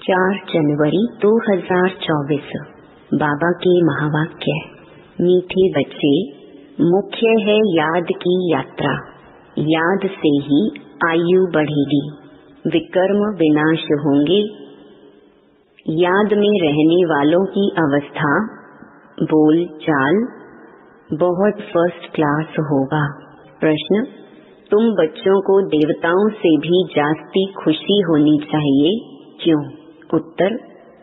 4 जनवरी 2024। बाबा के महावाक्य। मीठे बच्चे, मुख्य है याद की यात्रा। याद से ही आयु बढ़ेगी, विकर्म विनाश होंगे। याद में रहने वालों की अवस्था, बोल चाल बहुत फर्स्ट क्लास होगा। प्रश्न: तुम बच्चों को देवताओं से भी जास्ती खुशी होनी चाहिए, क्यों? उत्तर: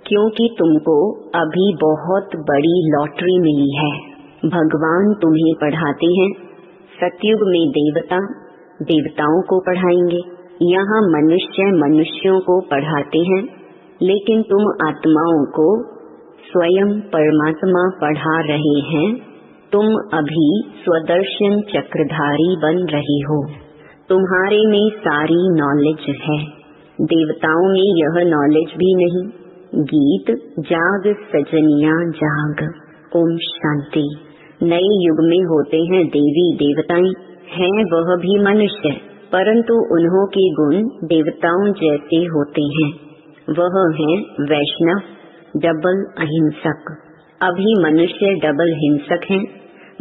क्योंकि तुमको अभी बहुत बड़ी लॉटरी मिली है। भगवान तुम्हें पढ़ाते हैं। सतयुग में देवता देवताओं को पढ़ाएंगे, यहाँ मनुष्य मनुष्यों को पढ़ाते हैं, लेकिन तुम आत्माओं को स्वयं परमात्मा पढ़ा रहे हैं। तुम अभी स्वदर्शन चक्रधारी बन रहे हो। तुम्हारे में सारी नॉलेज है, देवताओं में यह नॉलेज भी नहीं। गीत जाग सजनिया जाग। ओम शांति। नए युग में होते हैं देवी देवताएं, हैं वह भी मनुष्य, परंतु उन्हों के गुण देवताओं जैसे होते हैं। वह हैं वैष्णव, डबल अहिंसक। अभी मनुष्य डबल हिंसक हैं,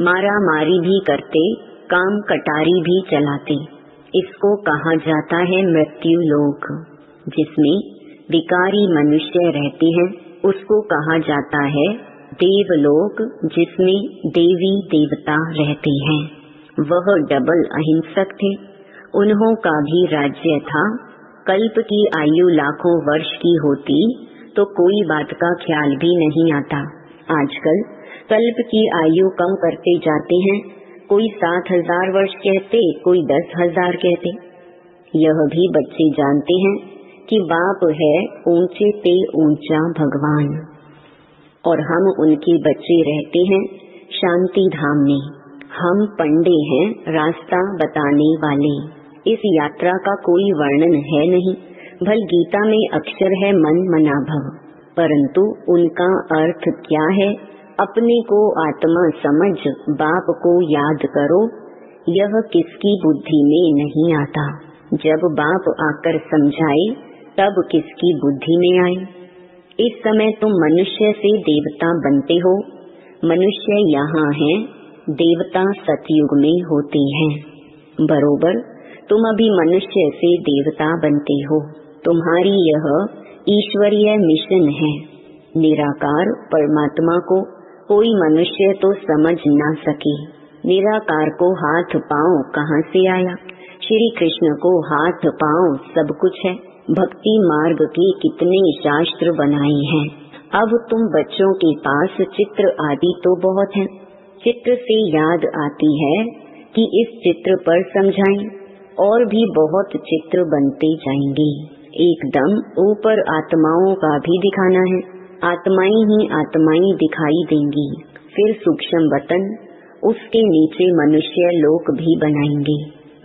मारा मारी भी करते, काम कटारी भी चलाते। इसको कहा जाता है मृत्यु लोक। जिसमें विकारी मनुष्य रहते हैं उसको कहा जाता है देवलोक, जिसमें देवी देवता रहते हैं। वह डबल अहिंसक थे, उन्हों का भी राज्य था। कल्प की आयु लाखों वर्ष की होती तो कोई बात का ख्याल भी नहीं आता। आजकल कल्प की आयु कम करते जाते हैं, कोई 7,000 वर्ष कहते, कोई 10,000 कहते। यह भी बच्चे जानते हैं कि बाप है ऊंचे पे ऊंचा भगवान, और हम उनके बच्चे रहते हैं शांति धाम में। हम पंडे हैं रास्ता बताने वाले। इस यात्रा का कोई वर्णन है नहीं। भल गीता में अक्षर है मन मना भव, परंतु उनका अर्थ क्या है? अपने को आत्मा समझ बाप को याद करो। यह किसकी बुद्धि में नहीं आता। जब बाप आकर समझाए तब किसकी बुद्धि में आए। इस समय तुम मनुष्य से देवता बनते हो। मनुष्य यहाँ हैं, देवता सतयुग में होते हैं। बरोबर तुम अभी मनुष्य से देवता बनते हो। तुम्हारी यह ईश्वरीय मिशन है। निराकार परमात्मा को कोई मनुष्य तो समझ ना सके। निराकार को हाथ पांव कहाँ से आया? श्री कृष्ण को हाथ पांव सब कुछ है। भक्ति मार्ग के कितने शास्त्र बनाए हैं। अब तुम बच्चों के पास चित्र आदि तो बहुत हैं। चित्र से याद आती है कि इस चित्र पर समझाएं, और भी बहुत चित्र बनते जाएंगे। एकदम ऊपर आत्माओं का भी दिखाना है। आत्माएं ही आत्माएं दिखाई देंगी। फिर सूक्ष्म वतन, उसके नीचे मनुष्य लोक भी बनाएंगे।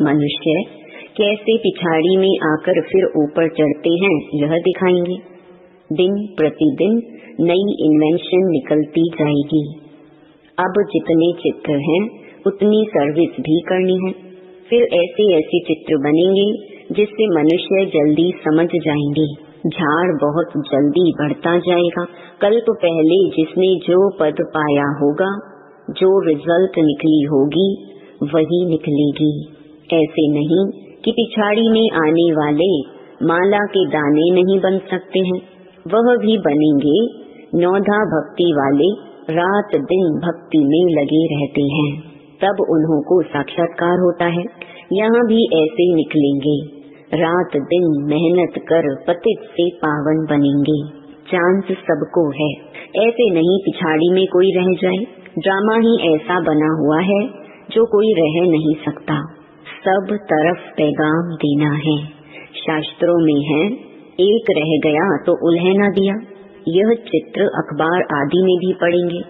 मनुष्य कैसे पिछाड़ी में आकर फिर ऊपर चढ़ते हैं यह दिखाएंगे। दिन प्रतिदिन नई इन्वेंशन निकलती जाएगी। अब जितने चित्र हैं उतनी सर्विस भी करनी है। फिर ऐसे ऐसे चित्र बनेंगे जिससे मनुष्य जल्दी समझ जाएंगे। झाड़ बहुत जल्दी बढ़ता जाएगा। कल्प पहले जिसने जो पद पाया होगा, जो रिजल्ट निकली होगी, वही निकलेगी। ऐसे नहीं कि पिछाड़ी में आने वाले माला के दाने नहीं बन सकते हैं, वह भी बनेंगे। नौधा भक्ति वाले रात दिन भक्ति में लगे रहते हैं, तब उन्हों को साक्षात्कार होता है। यहाँ भी ऐसे निकलेंगे, रात दिन मेहनत कर पतित से पावन बनेंगे। चांस सबको है, ऐसे नहीं पिछाड़ी में कोई रह जाए। ड्रामा ही ऐसा बना हुआ है जो कोई रह नहीं सकता। सब तरफ पैगाम देना है। शास्त्रों में है, एक रह गया तो उल्हे न दिया। यह चित्र अखबार आदि में भी पढ़ेंगे।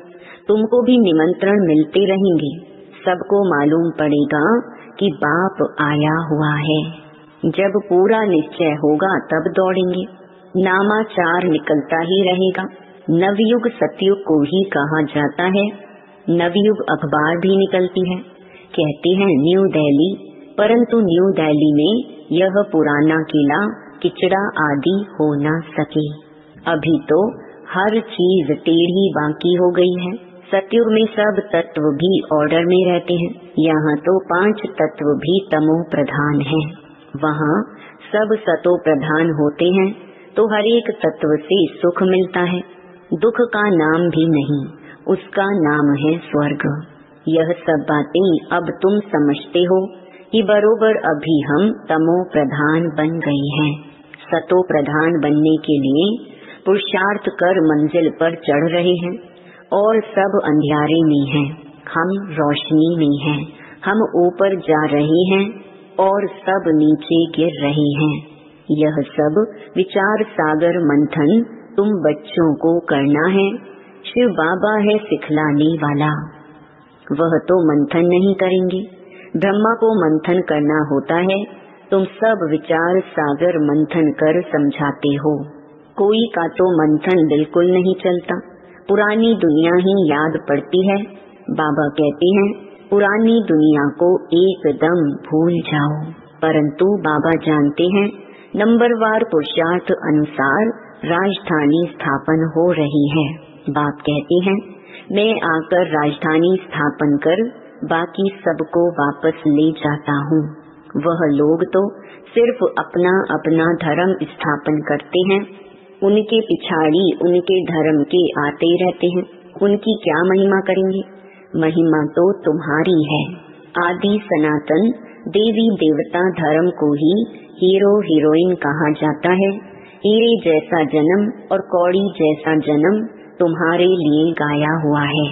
तुमको भी निमंत्रण मिलते रहेंगे। सबको मालूम पड़ेगा कि बाप आया हुआ है। जब पूरा निश्चय होगा तब दौड़ेंगे। नामाचार निकलता ही रहेगा। नवयुग सतयुग को ही कहा जाता है। नवयुग अखबार भी निकलती है। कहते हैं न्यू दिल्ली, परंतु न्यू दिल्ली में यह पुराना किला किचड़ा आदि हो न सके। अभी तो हर चीज टेढ़ी बाकी हो गई है। सतयुग में सब तत्व भी ऑर्डर में रहते हैं, यहाँ तो 5 तत्व भी तमो प्रधान हैं। वहाँ सब सतो प्रधान होते हैं, तो हर एक तत्व से सुख मिलता है। दुख का नाम भी नहीं, उसका नाम है स्वर्ग। यह सब बातें अब तुम समझते हो कि बरोबर अभी हम तमो प्रधान बन गए हैं। सतो प्रधान बनने के लिए पुरुषार्थ कर मंजिल पर चढ़ रहे हैं, और सब अंधियारे में हैं, हम रोशनी में हैं। हम ऊपर जा रहे हैं और सब नीचे गिर रहे हैं। यह सब विचार सागर मंथन तुम बच्चों को करना है। शिव बाबा है सिखलाने वाला, वह तो मंथन नहीं करेंगे। ब्रह्मा को मंथन करना होता है, तुम सब विचार सागर मंथन कर समझाते हो। कोई का तो मंथन बिल्कुल नहीं चलता, पुरानी दुनिया ही याद पड़ती है। बाबा कहते हैं पुरानी दुनिया को एकदम भूल जाओ, परंतु बाबा जानते हैं नंबरवार पुरुषार्थ अनुसार राजधानी स्थापन हो रही है। बाप कहते हैं मैं आकर राजधानी स्थापन कर बाकी सबको वापस ले जाता हूँ। वह लोग तो सिर्फ अपना अपना धर्म स्थापन करते हैं, उनके पिछाड़ी उनके धर्म के आते रहते हैं। उनकी क्या महिमा करेंगे? महिमा तो तुम्हारी है। आदि सनातन देवी देवता धर्म को ही हीरो हीरोइन कहा जाता है। हीरे जैसा जन्म और कौड़ी जैसा जन्म तुम्हारे लिए गाया हुआ है।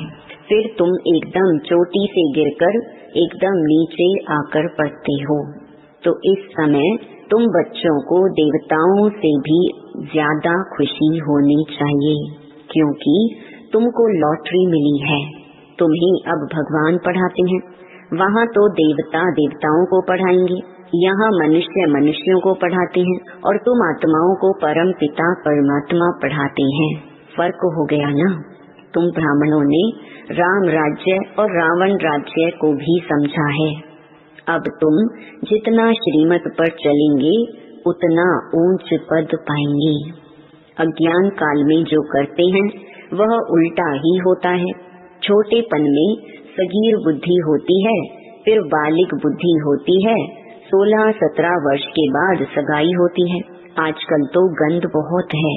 फिर तुम एकदम चोटी से गिरकर एकदम नीचे आकर पड़ते हो। तो इस समय तुम बच्चों को देवताओं से भी ज्यादा खुशी होनी चाहिए, क्योंकि तुमको लॉटरी मिली है। तुम्हें अब भगवान पढ़ाते हैं, वहाँ तो देवता देवताओं को पढ़ाएंगे, यहाँ मनुष्य मनुष्यों को पढ़ाते हैं, और तुम आत्माओं को परम पिता परमात्मा पढ़ाते हैं। फर्क हो गया ना। तुम ब्राह्मणों ने राम राज्य और रावण राज्य को भी समझा है। अब तुम जितना श्रीमत पर चलेंगे उतना ऊंच पद पाएंगे। अज्ञान काल में जो करते हैं वह उल्टा ही होता है। छोटेपन में सगीर बुद्धि होती है, फिर बालिग बुद्धि होती है, 16-17 वर्ष के बाद सगाई होती है। आजकल तो गंद बहुत है,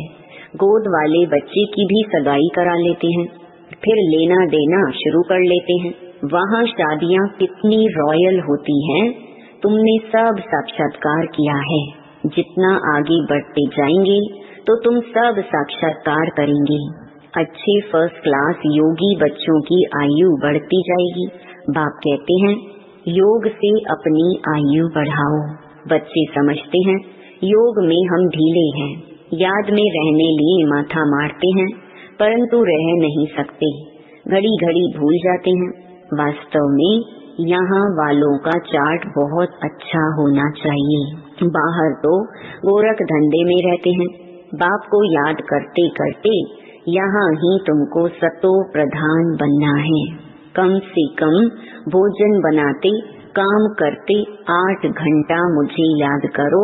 गोद वाले बच्चे की भी सगाई करा लेते हैं, फिर लेना देना शुरू कर लेते हैं। वहाँ शादियाँ कितनी रॉयल होती हैं, तुमने सब साक्षात्कार किया है। जितना आगे बढ़ते जाएंगे तो तुम सब साक्षात्कार करेंगे। अच्छे फर्स्ट क्लास योगी बच्चों की आयु बढ़ती जाएगी। बाप कहते हैं योग से अपनी आयु बढ़ाओ। बच्चे समझते हैं योग में हम ढीले हैं, याद में रहने लिए माथा मारते हैं, परंतु रह नहीं सकते, घड़ी घड़ी भूल जाते हैं। वास्तव में यहाँ वालों का चार्ट बहुत अच्छा होना चाहिए। बाहर तो गोरख धंधे में रहते हैं, बाप को याद करते करते यहाँ ही तुमको सतो प्रधान बनना है। कम से कम भोजन बनाते काम करते 8 घंटा मुझे याद करो,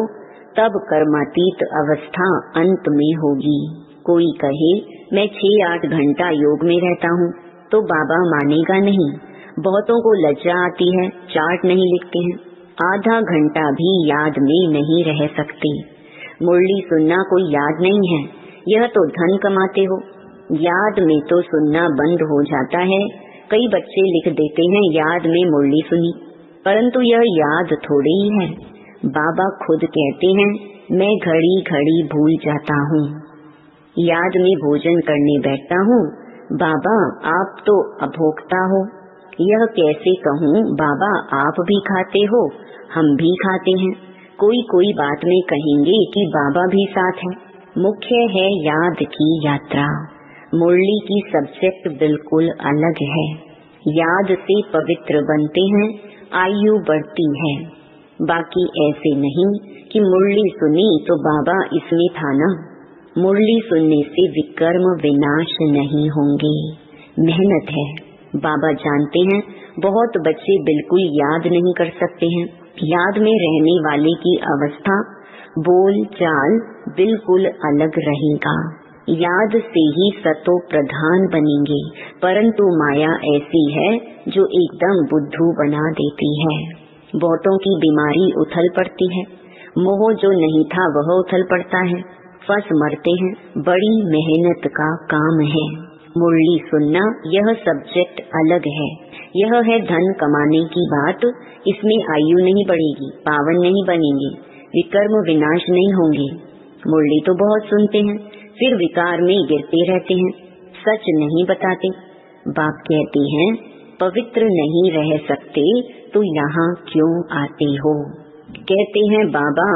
तब कर्मातीत अवस्था अंत में होगी। कोई कहे मैं 6-8 घंटा योग में रहता हूँ, तो बाबा मानेगा नहीं। बहुतों को लज्जा आती है, चार्ट नहीं लिखते हैं, आधा घंटा भी याद में नहीं रह सकते। मुरली सुनना कोई याद नहीं है, यह तो धन कमाते हो। याद में तो सुनना बंद हो जाता है। कई बच्चे लिख देते हैं याद में मुरली सुनी, परंतु यह याद थोड़ी ही है। बाबा खुद कहते हैं मैं घड़ी घड़ी भूल जाता हूँ। याद में भोजन करने बैठता हूँ, बाबा आप तो अभोक्ता हो। यह कैसे कहूँ बाबा आप भी खाते हो, हम भी खाते हैं। कोई कोई बात में कहेंगे कि बाबा भी साथ है। मुख्य है याद की यात्रा। मुरली की सब्जेक्ट बिल्कुल अलग है। याद से पवित्र बनते हैं, आयु बढ़ती है। बाकी ऐसे नहीं कि मुरली सुनी तो बाबा इसमें था ना। मुरली सुनने से विकर्म विनाश नहीं होंगे, मेहनत है। बाबा जानते हैं बहुत बच्चे बिल्कुल याद नहीं कर सकते हैं। याद में रहने वाले की अवस्था बोल चाल बिल्कुल अलग रहेगा। याद से ही सतो प्रधान बनेंगे, परंतु माया ऐसी है जो एकदम बुद्धू बना देती है। बहुतों की बीमारी उथल पड़ती है, मोह जो नहीं था वह उथल पड़ता है, फंस मरते हैं। बड़ी मेहनत का काम है। मुरली सुनना यह सब्जेक्ट अलग है। यह है धन कमाने की बात। इसमें आयु नहीं बढ़ेगी, पावन नहीं बनेंगे, विकर्म विनाश नहीं होंगे। मुरली तो बहुत सुनते हैं, फिर विकार में गिरते रहते हैं, सच नहीं बताते। बाप कहते हैं पवित्र नहीं रह सकते तो यहाँ क्यों आते हो। कहते हैं बाबा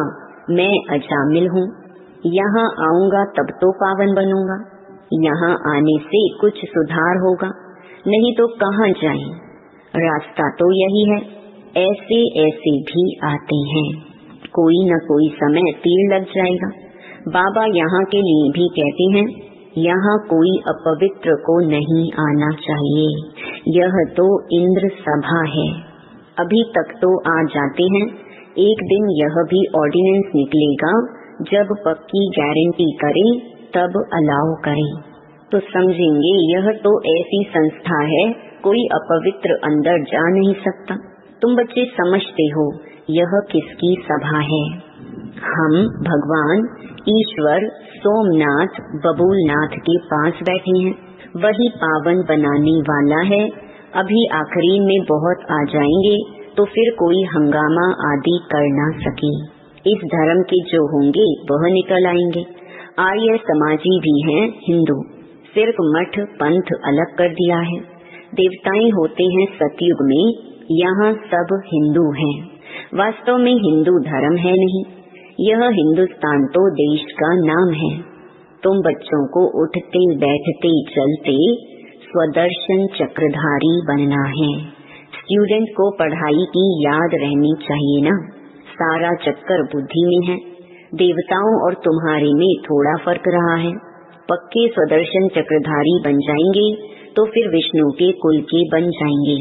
मैं अजामिल हूँ, यहाँ आऊंगा तब तो पावन बनूंगा, यहाँ आने से कुछ सुधार होगा, नहीं तो कहाँ जाएं। रास्ता तो यही है। ऐसे ऐसे भी आते हैं, कोई न कोई समय तीर लग जाएगा। बाबा यहाँ के लिए भी कहते हैं यहाँ कोई अपवित्र को नहीं आना चाहिए, यह तो इंद्र सभा है। अभी तक तो आ जाते हैं, एक दिन यह भी ऑर्डिनेंस निकलेगा, जब पक्की गारंटी करें तब अलाउ करें तो समझेंगे यह तो ऐसी संस्था है कोई अपवित्र अंदर जा नहीं सकता। तुम बच्चे समझते हो यह किसकी सभा है। हम भगवान ईश्वर सोमनाथ बबूलनाथ के पास बैठे हैं, वही पावन बनाने वाला है। अभी आखिरी में बहुत आ जाएंगे तो फिर कोई हंगामा आदि कर ना सके। इस धर्म के जो होंगे वह निकल आएंगे। आर्य समाजी भी हैं हिंदू, सिर्फ मठ पंथ अलग कर दिया है। देवताएं होते हैं सतयुग में, यहाँ सब हिंदू हैं। वास्तव में हिंदू धर्म है नहीं, यह हिंदुस्तान तो देश का नाम है। तुम बच्चों को उठते बैठते चलते स्वदर्शन चक्रधारी बनना है। स्टूडेंट को पढ़ाई की याद रहनी चाहिए ना, सारा चक्कर बुद्धि में है। देवताओं और तुम्हारे में थोड़ा फर्क रहा है। पक्के स्वदर्शन चक्रधारी बन जाएंगे तो फिर विष्णु के कुल के बन जाएंगे।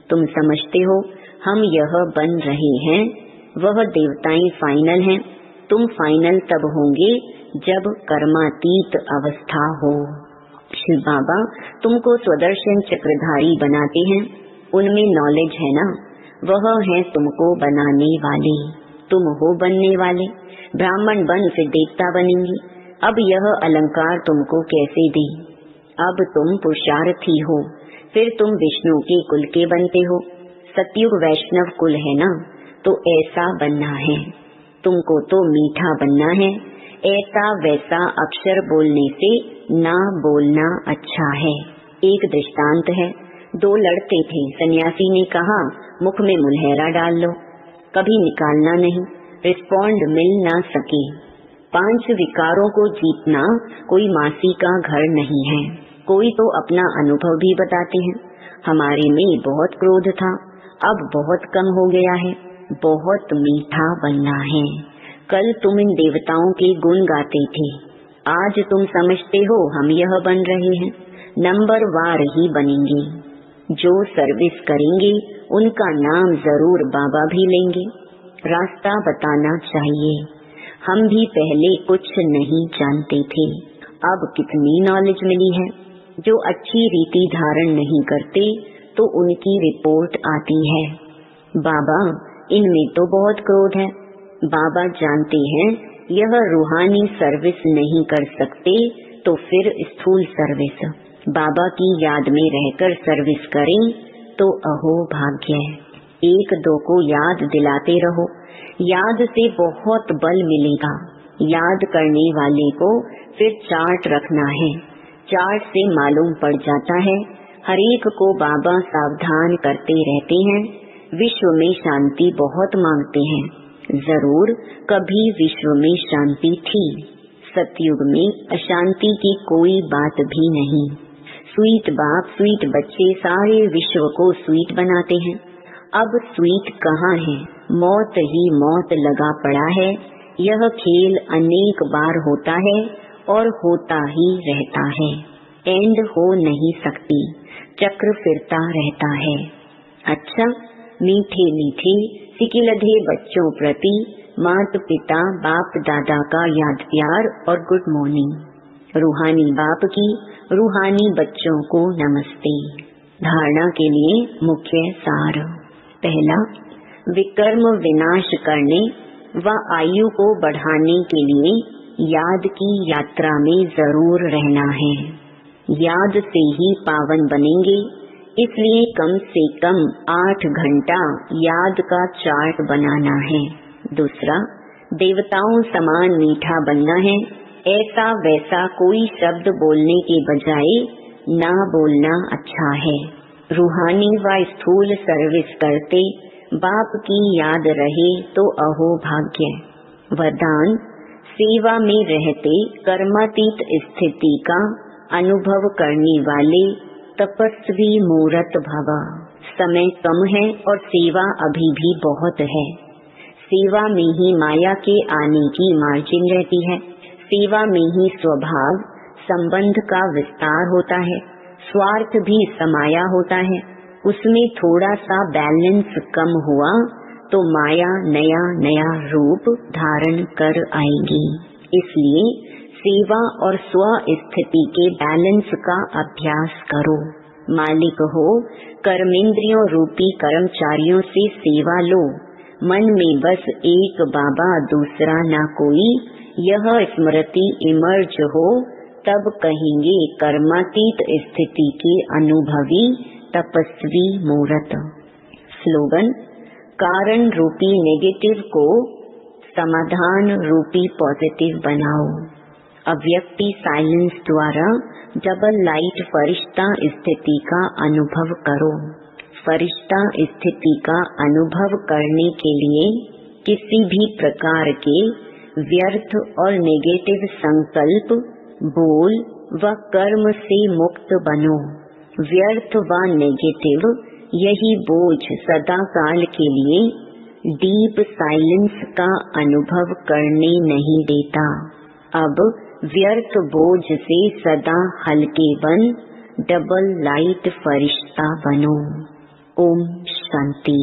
तुम समझते हो हम यह बन रहे हैं, वह देवताएं फाइनल हैं। तुम फाइनल तब होंगे जब कर्मातीत अवस्था हो। शिव बाबा तुमको स्वदर्शन चक्रधारी बनाते हैं, उनमें नॉलेज है ना, वह है तुमको बनाने वाले। तुम हो बनने वाले, ब्राह्मण बन फिर देवता बनेंगे। अब यह अलंकार तुमको कैसे दी। अब तुम पुरुषार्थी हो, फिर तुम विष्णु के कुल के बनते हो। सतयुग वैष्णव कुल है ना, तो ऐसा बनना है। तुमको तो मीठा बनना है। ऐसा वैसा अक्षर बोलने से ना बोलना अच्छा है। एक दृष्टांत है, दो लड़ते थे। सन्यासी ने कहा मुख में मुलहरा डाल लो, कभी निकालना नहीं, रिस्पॉन्ड मिल ना सके। 5 विकारों को जीतना कोई मासी का घर नहीं है। कोई तो अपना अनुभव भी बताते हैं, हमारे में बहुत क्रोध था, अब बहुत कम हो गया है। बहुत मीठा बनना है। कल तुम इन देवताओं के गुण गाते थे, आज तुम समझते हो हम यह बन रहे हैं। नंबर वार ही बनेंगे। जो सर्विस करेंगे उनका नाम जरूर बाबा भी लेंगे। रास्ता बताना चाहिए। हम भी पहले कुछ नहीं जानते थे, अब कितनी नॉलेज मिली है। जो अच्छी रीति धारण नहीं करते तो उनकी रिपोर्ट आती है, बाबा इनमें तो बहुत क्रोध है। बाबा जानते हैं यह रूहानी सर्विस नहीं कर सकते तो फिर स्थूल सर्विस बाबा की याद में रहकर सर्विस करें तो अहो भाग्य। 1-2 को याद दिलाते रहो, याद से बहुत बल मिलेगा। याद करने वाले को फिर चार्ट रखना है, चार्ट से मालूम पड़ जाता है। हर एक को बाबा सावधान करते रहते हैं। विश्व में शांति बहुत मांगते हैं, जरूर कभी विश्व में शांति थी। सतयुग में अशांति की कोई बात भी नहीं। स्वीट बाप स्वीट बच्चे सारे विश्व को स्वीट बनाते हैं। अब स्वीट कहाँ है, मौत ही मौत लगा पड़ा है। यह खेल अनेक बार होता है और होता ही रहता है, एंड हो नहीं सकती, चक्र फिरता रहता है। अच्छा, मीठे मीठे सिकिलधे बच्चों प्रति माता पिता बाप दादा का याद प्यार और गुड मॉर्निंग। रूहानी बाप की रूहानी बच्चों को नमस्ते। धारणा के लिए मुख्य सार। पहला, विकर्म विनाश करने व आयु को बढ़ाने के लिए याद की यात्रा में जरूर रहना है। याद से ही पावन बनेंगे, इसलिए कम से कम 8 घंटा याद का चार्ट बनाना है। दूसरा, देवताओं समान मीठा बनना है। ऐसा वैसा कोई शब्द बोलने के बजाय ना बोलना अच्छा है। रूहानी व स्थूल सर्विस करते बाप की याद रहे तो अहो भाग्य। वरदान, सेवा में रहते कर्मातीत स्थिति का अनुभव करने वाले तपस्वी मूर्त भव। समय कम है और सेवा अभी भी बहुत है। सेवा में ही माया के आने की मार्जिन रहती है। सेवा में ही स्वभाव संबंध का विस्तार होता है, स्वार्थ भी समाया होता है। उसमें थोड़ा सा बैलेंस कम हुआ तो माया नया नया रूप धारण कर आएगी। इसलिए सेवा और स्व स्थिति के बैलेंस का अभ्यास करो। मालिक हो, कर्मेंद्रियों रूपी कर्मचारियों से सेवा लो। मन में बस एक बाबा, दूसरा ना कोई, यह स्मृति इमर्ज हो, तब कहेंगे कर्मातीत स्थिति के अनुभवी तपस्वी मूर्त। स्लोगन, कारण रूपी नेगेटिव को समाधान रूपी पॉजिटिव बनाओ। अव्यक्ति साइलेंस द्वारा डबल लाइट फरिश्ता स्थिति का अनुभव करो। फरिश्ता स्थिति का अनुभव करने के लिए किसी भी प्रकार के व्यर्थ और नेगेटिव संकल्प, बोल व कर्म से मुक्त बनो। व्यर्थ व नेगेटिव यही बोझ सदा काल के लिए डीप साइलेंस का अनुभव करने नहीं देता। अब व्यर्थ बोझ से सदा हल्के बन डबल लाइट फरिश्ता बनो। ओम शांति।